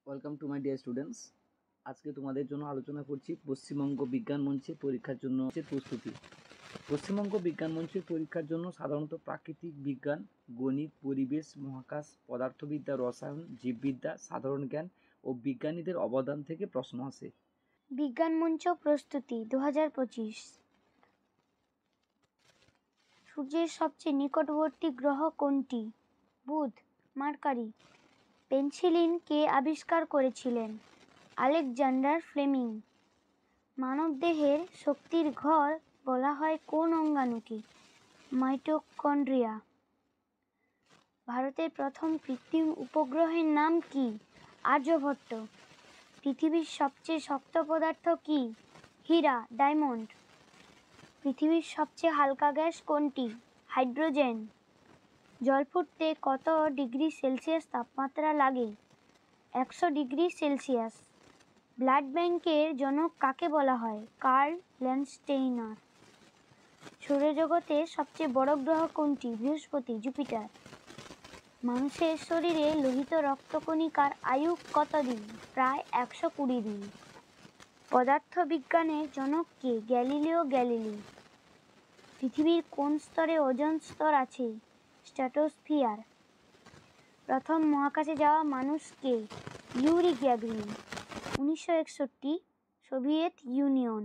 Welcome to my dear students. আজকে তোমাদের জন্য আলোচনা করছি পশ্চিমবঙ্গ বিজ্ঞান মঞ্চের পরীক্ষার জন্য প্রস্তুতি। পশ্চিমবঙ্গ বিজ্ঞান মঞ্চের পরীক্ষার জন্য সাধারণত প্রাকৃতিক বিজ্ঞান, গণিত, পরিবেশ, মহাকাশ, পদার্থবিদ্যা, রসায়ন, জীববিদ্যা, সাধারণ জ্ঞান ও বিজ্ঞানীদের অবদান থেকে প্রশ্ন আসে। বিজ্ঞান মঞ্চ প্রস্তুতি 2025। সূর্যের সবচেয়ে নিকটবর্তী গ্রহ কোনটি? বুধ। মার্কারি। পেনিসিলিন কে আবিষ্কার করেছিলেন? Alexander Fleming. মানবদেহের শক্তির ঘর বলা হয় কোন অঙ্গাণুকে? মাইটোকন্ড্রিয়া। ভারতের প্রথম কৃত্রিম উপগ্রহের নাম কি? আর্যভট্ট। পৃথিবীর সবচেয়ে শক্ত পদার্থ কি? হীরা, ডায়মন্ড। পৃথিবীর সবচেয়ে হালকা গ্যাস কোনটি? হাইড্রোজেন। জল ফুটতে কত ডিগ্রি সেলসিয়াস তাপমাত্রা লাগে? 100 ডিগ্রি সেলসিয়াস। ব্লাড ব্যাংকের জনক কাকে বলা হয়? Karl Landsteiner. সৌরজগতের সবচেয়ে বড় গ্রহ কোনটি? বৃহস্পতি, জুপিটার। মানুষের শরীরে লোহিত রক্তকণিকার আয়ু কত দিন? প্রায় 120 দিন। পদার্থবিজ্ঞানের জনক কে? Galileo Galilei. পৃথিবীর কোন স্তরে ওজোন স্তর আছে? স্ট্র্যাটোস্ফিয়ার। প্রথম মহাকাশে যাওয়া মানুষ কে? Yuri Gagarin. 1961, Soviet Union.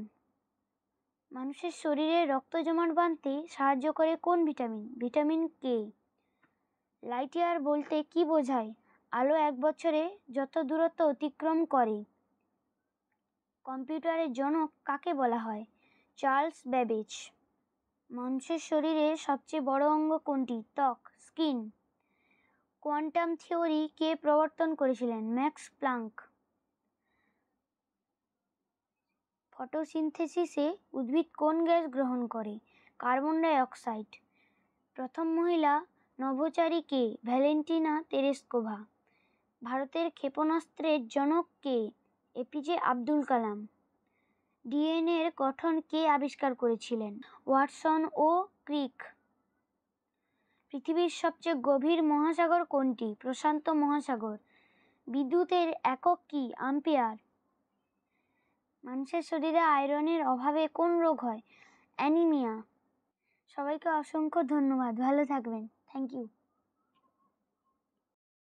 মানুষের শরীরে রক্ত জমাট বাঁধতে সাহায্য করে কোন vitamin? Vitamin K. Light year বলতে কি বোঝায়? আলো 1 বছরে যত দূরত্ব অতিক্রম করে। কম্পিউটারের জনক কাকে বলা হয়? Charles Babbage. মানুষের শরীরের সবচেয়ে বড় অঙ্গ কোনটি? ত্বক, স্কিন। কোয়ান্টাম থিওরি কে প্রবর্তন করেছিলেন? Max Planck. ফটোসিনথেসিসে উদ্ভিদ কোন গ্যাস গ্রহণ করে? Carbon die oxide. প্রথম মহিলা নভোচারী কে? Valentina Tereshkova. ভারতের ক্ষেপণাস্ত্রের জনক কে? এপিজে আব্দুল কালাম। ডিএনএর গঠন কে আবিষ্কার করেছিলেন? ওয়াটসন ও ক্রিক। পৃথিবীর সবচেয়ে গভীর মহাসাগর কোনটি? প্রশান্ত মহাসাগর। বিদ্যুতের একক কি? অ্যাম্পিয়ার। মানুষের শরীরে আয়রনের অভাবে কোন রোগ হয়? অ্যানিমিয়া। সবাইকে অসংখ্য ধন্যবাদ। ভালো থাকবেন। Thank you.